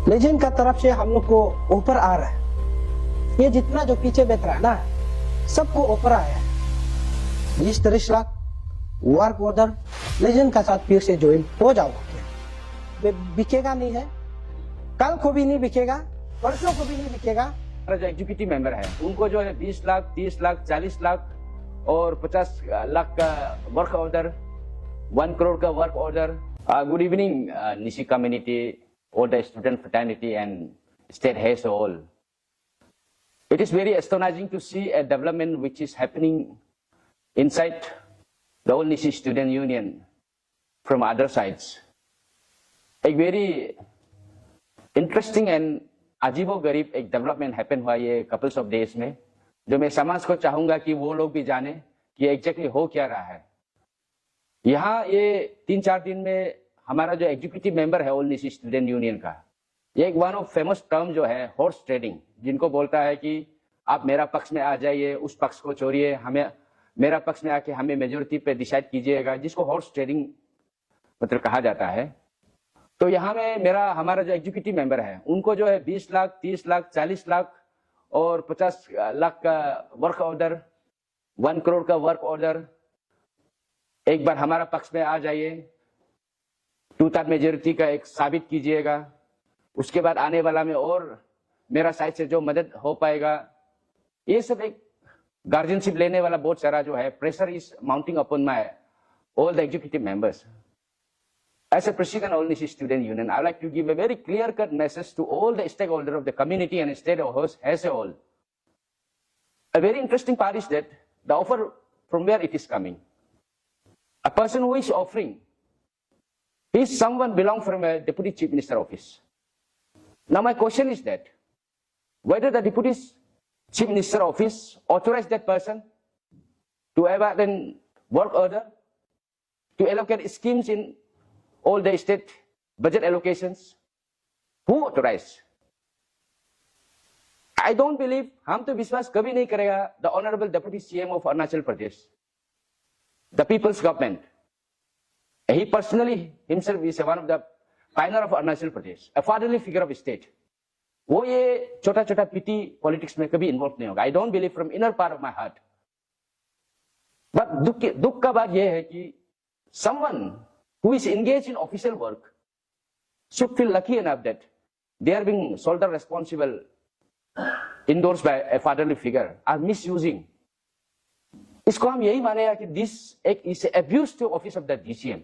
Legend का तरफ से हम लोग को ऊपर आ रहा है। ये जितना जो पीछे बैठ रहा है ना, सबको ऊपर आया है। 20-30 लाख वर्क ऑर्डर लेजेंड का साथ फिर से ज्वाइन हो जाओगे। बिकेगा नहीं है, कल को भी नहीं बिकेगा, परसों को भी नहीं बिकेगा। जो एग्जीक्यूटिव मेंबर है उनको जो है 20 लाख, 30 लाख, 40 लाख और 50 लाख का वर्क ऑर्डर, 1 करोड़ का work order. Good evening Nishi community, all the student fraternity and state heads all. It is very astonishing to see a development which is happening inside the whole Nishi Student Union from other sides. एक very interesting and अजीबो-गरीब एक development happen हुआ ये couples of days में, जो मैं समाज को चाहूंगा कि वो लोग भी जाने कि एग्जैक्टली हो क्या रहा है। यहाँ ये 3-4 दिन में हमारा जो एग्जीक्यूटिव मेंबर है ऑल निशी स्टूडेंट यूनियन का, ये एक वन ऑफ फेमस टर्म जो है हॉर्स ट्रेडिंग, जिनको बोलता है कि आप मेरा पक्ष में आ जाइए, उस पक्ष को छोड़िए, हमें मेरा पक्ष में आके हमें मेजोरिटी पे डिसाइड कीजिएगा, जिसको हॉर्स ट्रेडिंग मतलब कहा जाता है। तो यहाँ में हमारा जो एग्जीक्यूटिव मेंबर है उनको जो है 20 लाख, 30 लाख, 40 लाख और 50 लाख का वर्क ऑर्डर, 1 करोड़ का वर्क ऑर्डर, एक बार हमारा पक्ष में आ जाइए, 2/3 मेजोरिटी का एक साबित कीजिएगा, उसके बाद आने वाला में और मेरा साइड से जो मदद हो पाएगा, ये सब एक गार्जियनशिप लेने वाला बहुत सारा जो है pressure is mounting upon my all the executive members. As a president of all Nishi Student Union, I would like to give a very clear-cut message to all the stakeholders of the community and state as a whole. A very interesting part is that the offer from where it is coming. A person who is offering, he is someone belong from a deputy chief minister office. Now my question is that whether the deputy chief minister office authorized that person to have a work order to allocate schemes in all the state budget allocations, who authorized? I don't believe, हम तो विश्वास कभी नहीं करेगा the honorable deputy CM of Arunachal Pradesh, the people's government. He personally himself is one of the pioneer of Arunachal Pradesh, a fatherly figure of state. वो ये छोटा छोटा पीटी पॉलिटिक्स में कभी इन्वॉल्व नहीं होगा। I don't believe from inner part of my heart. But दुख का बात ये है कि someone who is engaged in official work should feel lucky enough that they are being shoulder responsible, endorsed by a fatherly figure, are misusing. इसको हम यही मानेगा कि this is abuse to office of the DCM.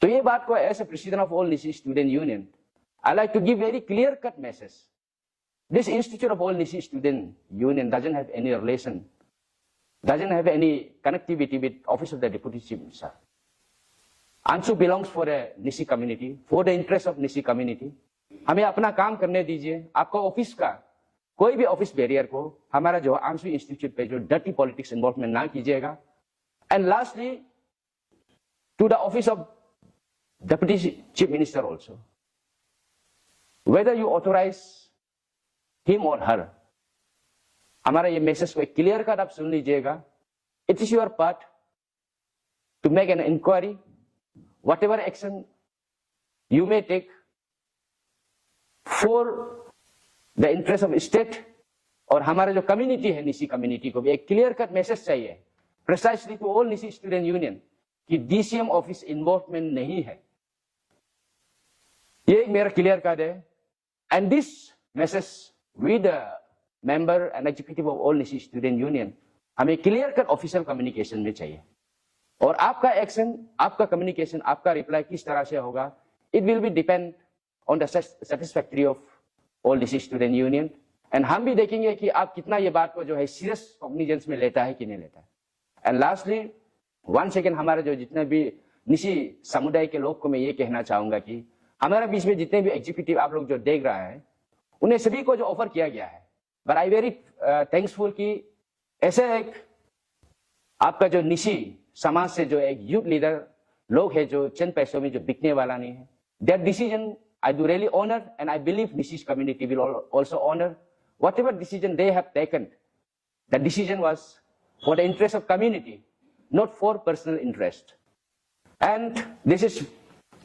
तो ये बात को as a president of all Nishi Student Union, I like to give very clear-cut message. This institute of all Nishi Student Union doesn't have any relation, doesn't have any connectivity with office of the deputy chief minister. Anshu belongs for a Nishi community, for the interest of Nishi community. हमें अपना काम करने दीजिए। आपका office का कोई भी office barrier को हमारा जो आंसू इंस्टीट्यूट पे जो डर्टी पॉलिटिक्स इन्वॉल्वमेंट ना कीजिएगा। And lastly to the office of deputy chief minister also, whether you authorise him or her, हमारा ये मैसेज को क्लियर कट आप सुन लीजिएगा। It is your part to make an enquiry, whatever action you may take for the interest of state, और हमारा जो community है निशी कम्युनिटी को भी एक क्लियर कट मैसेज चाहिए precisely to all Nyishi student union कि डीसीएम ऑफिस इन्वॉल्वमेंट नहीं है। ये एक मेरा क्लियर कट है। And this message with member and executive of all Nyishi student union हमें क्लियर कट ऑफिशियल कम्युनिकेशन में चाहिए। और आपका एक्शन, आपका कम्युनिकेशन, आपका रिप्लाई किस तरह से होगा, it will be depend on the satisfactory of all Nyishi student union. And हम भी देखेंगे कि आप कितना ये बात को जो है सीरियस कॉग्निजेंस में लेता है कि नहीं लेता है। एंड लास्टली वन सेकेंड, हमारे जो जितने भी निशी समुदाय के लोग को मैं ये कहना चाहूंगा कि हमारे बीच में जितने भी एग्जीक्यूटिव आप लोग जो देख रहा है, उन्हें सभी को जो ऑफर किया गया है, बट आई वेरी थैंक्सफुल कि ऐसे एक आपका जो निशी समाज से जो एक यूथ लीडर लोग है जो चंद पैसों में जो बिकने वाला नहीं है, that decision I do really honour and I believe Nyishi community will also honour whatever decision they have taken. The decision was for the interest of community, not for personal interest. And this is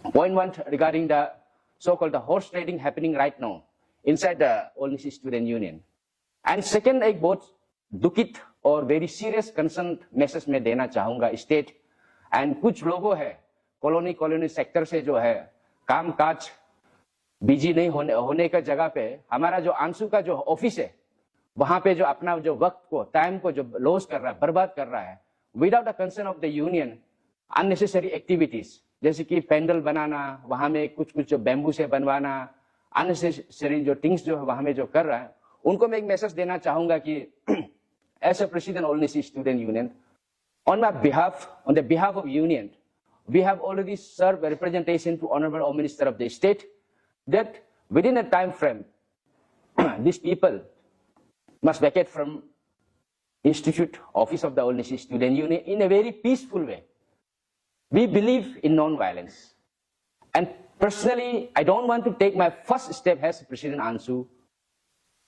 point one regarding the so-called the horse trading happening right now inside the All Nisi Student Union. And second, एक बहुत दुखित और very serious concern message मैं देना चाहूंगा state and कुछ लोगों है कॉलोनी सेक्टर से जो है काम काज बिजी नहीं होने का जगह पे हमारा जो आंसू का जो ऑफिस है वहां पे जो अपना जो वक्त को टाइम को जो लॉस कर रहा है बर्बाद कर रहा है without the concern of the union unnecessary activities जैसे कि पैंडल बनाना वहां में कुछ जो बैम्बू से बनवाना अननेसेसरी जो थिंग्स जो वहां में जो कर रहा है उनको मैं एक मैसेज देना चाहूंगा कि as a president all Nyishi student union on the behalf of union, we have already served a representation to Honorable Home Minister of the state that within a time frame, these people must vacate from institute office of the All Nisi Student Union in a very peaceful way. We believe in non-violence. And personally, I don't want to take my first step as President Ansu,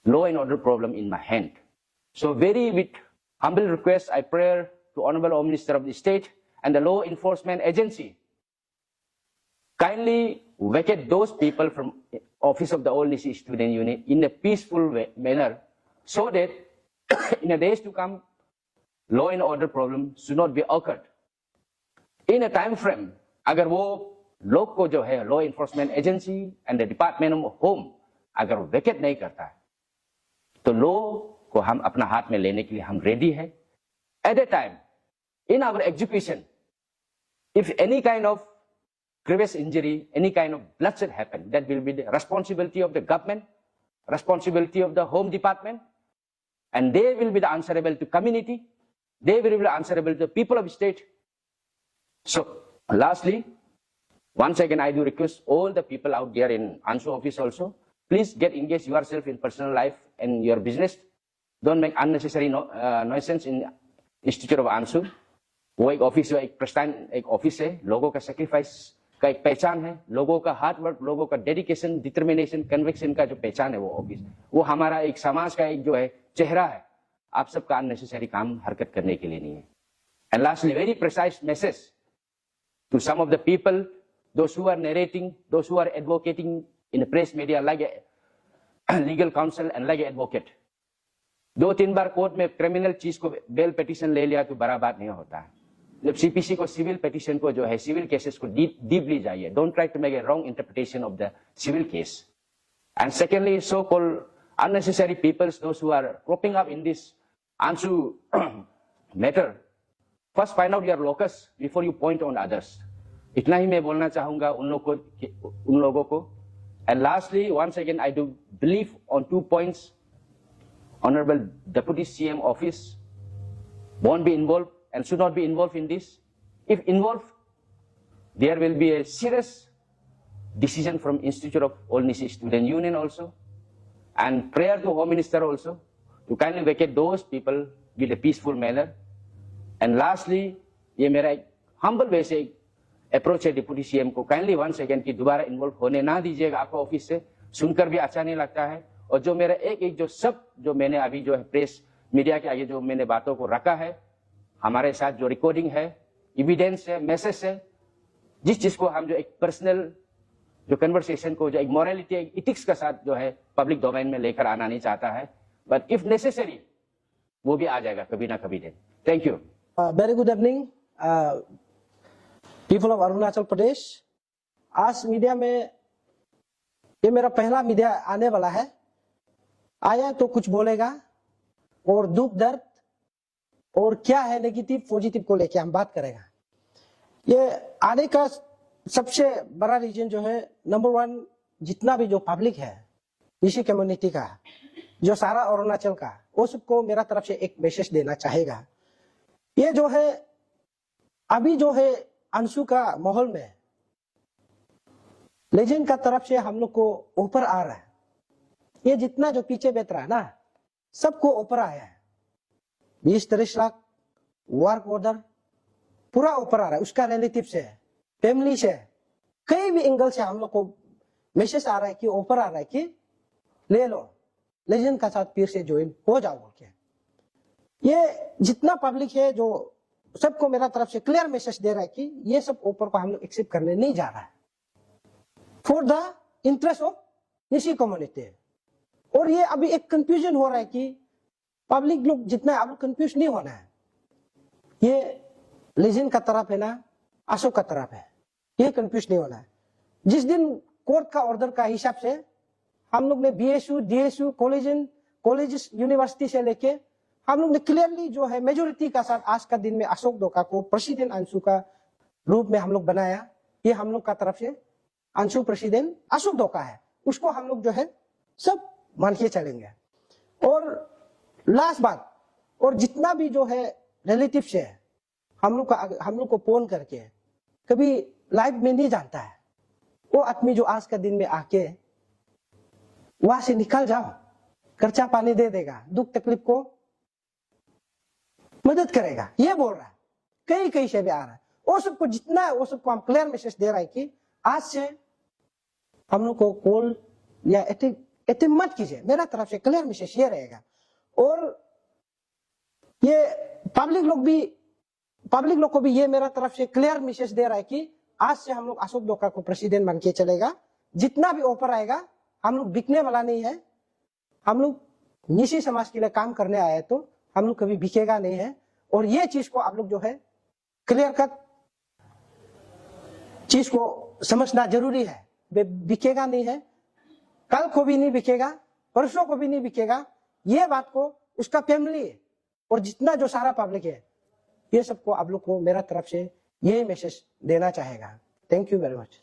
law and order problem in my hand. So very with humble request, I pray to Honorable Home Minister of the state and the law enforcement agency, kindly vacate those people from office of the All Nisi Student Union in a peaceful manner so that in the days to come, law and order problem should not be occurred. In a time frame, अगर वो लोग को जो है law enforcement agency and the Department of Home अगर वैकेट नहीं करता है तो law को हम अपना हाथ में लेने के लिए हम रेडी है. At a time, in our execution, if any kind of grievous injury, any kind of bloodshed happen, that will be the responsibility of the government, responsibility of the Home Department, and they will be the answerable to community, they will be answerable to the people of the state. So, lastly, once again, I do request all the people out there in Ansu office also, please get engaged yourself in personal life and your business. Don't make unnecessary nuisance in Institute of Ansu. वो एक office है, एक प्रस्थान एक office है, लोगों का sacrifice का एक पहचान है, लोगों का हार्ड वर्क, लोगों का डेडिकेशन, डिटर्मिनेशन, कन्विक्शन का जो पहचान है वो ऑफिस, वो हमारा एक समाज का एक जो है चेहरा है. आप सबका अननेसेसरी काम हरकत करने के लिए नहीं है. And lastly very precise message to some of the people those who are narrating, those who are advocating in the press media like legal council and like advocate. 2-3 बार कोर्ट में क्रिमिनल चीज को बेल पिटीशन ले लिया तो बड़ा बात नहीं होता है. जब सीपीसी को सिविल पिटीशन को जो है सिविल केसेस को डीपली जाइए. Don't try to make a wrong interpretation of the civil case. And secondly, so called unnecessary peoples, those who are cropping up in this Ansu matter, first find out your locus before you point on others. इतना ही मैं बोलना चाहूंगा उन लोगों को. And lastly, once again, I do believe on 2 points. Honorable Deputy CM office won't be involved and should not be involved in this. If involved, there will be a serious decision from Institute of All Nisi Student Union also. And prayer to Home Minister also to kindly vacate those people with a peaceful manner. And lastly, ये मेरा एक humble way से approach है deputy CM को, kindly once again कि दोबारा involve होने ना दीजिएगा आपका ऑफिस से. सुनकर भी अच्छा नहीं लगता है. और जो मेरा एक जो सब जो मैंने अभी जो है प्रेस मीडिया के आगे जो मैंने बातों को रखा है, हमारे साथ जो रिकॉर्डिंग है, एविडेंस है, मैसेज है, जिस चीज को हम जो एक पर्सनल जो कन्वर्सेशन को जो एक मोरालिटी एक इथिक्स के साथ जो है पब्लिक डोमेन में लेकर आना नहीं चाहता है, बट इफ नेसेसरी वो भी आ जाएगा कभी ना कभी दिन. Thank you. Very good evening people of Arunachal Pradesh. आज मीडिया में ये मेरा पहला मीडिया आने वाला है. आया तो कुछ बोलेगा और दुख दर्द और क्या है नेगेटिव पॉजिटिव को लेके हम बात करेगा. ये आने का सबसे बड़ा रीजन जो है, नंबर 1, जितना भी जो पब्लिक है इसी कम्युनिटी का, जो सारा अरुणाचल का, वो सबको मेरा तरफ से एक मैसेज देना चाहेगा. ये जो है अभी जो है अंशु का माहौल में लेजेंड का तरफ से हम लोग को ऊपर आ रहा है. ये जितना जो पीछे बैठ रहा है ना, सबको ऊपर आया है. 20-30 लाख वर्क ऑर्डर पूरा ऊपर आ रहा है. उसका रिलेटिव से, फैमिली से, कई भी एंगल से हम लोग को मैसेज आ रहा है कि ऊपर आ रहा है कि ले लो, लेजेंड का साथ फिर से ज्वाइन हो जाओ बोल के. ये जितना पब्लिक है जो सबको मेरा तरफ से क्लियर मैसेज दे रहा है कि ये सब ऊपर को हम लोग एक्सेप्ट करने नहीं जा रहा है. For the interest of Nishi community है। और ये अभी एक कंफ्यूजन हो रहा है कि पब्लिक लोग जितना आप कंफ्यूज नहीं होना है, ये लेजेंड का तरफ है ना अशोक का तरफ है, ये कंफ्यूज नहीं होना है। जिस दिन कोर्ट का ऑर्डर का हिसाब से हम लोग ने बीएसयू डीएसयू कॉलेजेस यूनिवर्सिटी से लेके हम लोग ने क्लियरली जो है मेजोरिटी का साथ आज का दिन में अशोक डोका को प्रेसिडेंट अंशु का रूप में हम लोग बनाया। ये हम लोग का तरफ से अंशु प्रेसिडेंट अशोक डोका है, उसको हम लोग जो है सब मान के चलेंगे। और लास्ट बात, और जितना भी जो है रिलेटिव से है हम लोग को फोन करके कभी लाइफ में नहीं जानता है, वो आदमी जो आज का दिन में आके वहां से निकल जाओ, खर्चा पानी दे देगा, दुख तकलीफ को मदद करेगा, ये बोल रहा है। कई कई से भी आ रहा है, वो सबको जितना है वो सबको हम क्लियर मैसेज दे रहा है कि आज से हम लोग को कॉल या अटैक मत कीजिए, मेरा तरफ से क्लियर मैसेज ये रहेगा। और ये पब्लिक लोग को भी ये मेरा तरफ से क्लियर मैसेज दे रहा है कि आज से हम लोग अशोक डोका को प्रेसिडेंट मान के चलेगा। जितना भी ऑफर आएगा हम लोग बिकने वाला नहीं है, हम लोग निशी समाज के लिए काम करने आए हैं, तो हम लोग कभी बिकेगा नहीं है। और ये चीज को आप लोग जो है क्लियर कट चीज को समझना जरूरी है, बिकेगा नहीं है, कल को भी नहीं बिकेगा, परसों को भी नहीं बिकेगा। ये बात को उसका फैमिली और जितना जो सारा पब्लिक है, ये सबको आप लोग को मेरा तरफ से यही मैसेज देना चाहेगा। Thank you very much.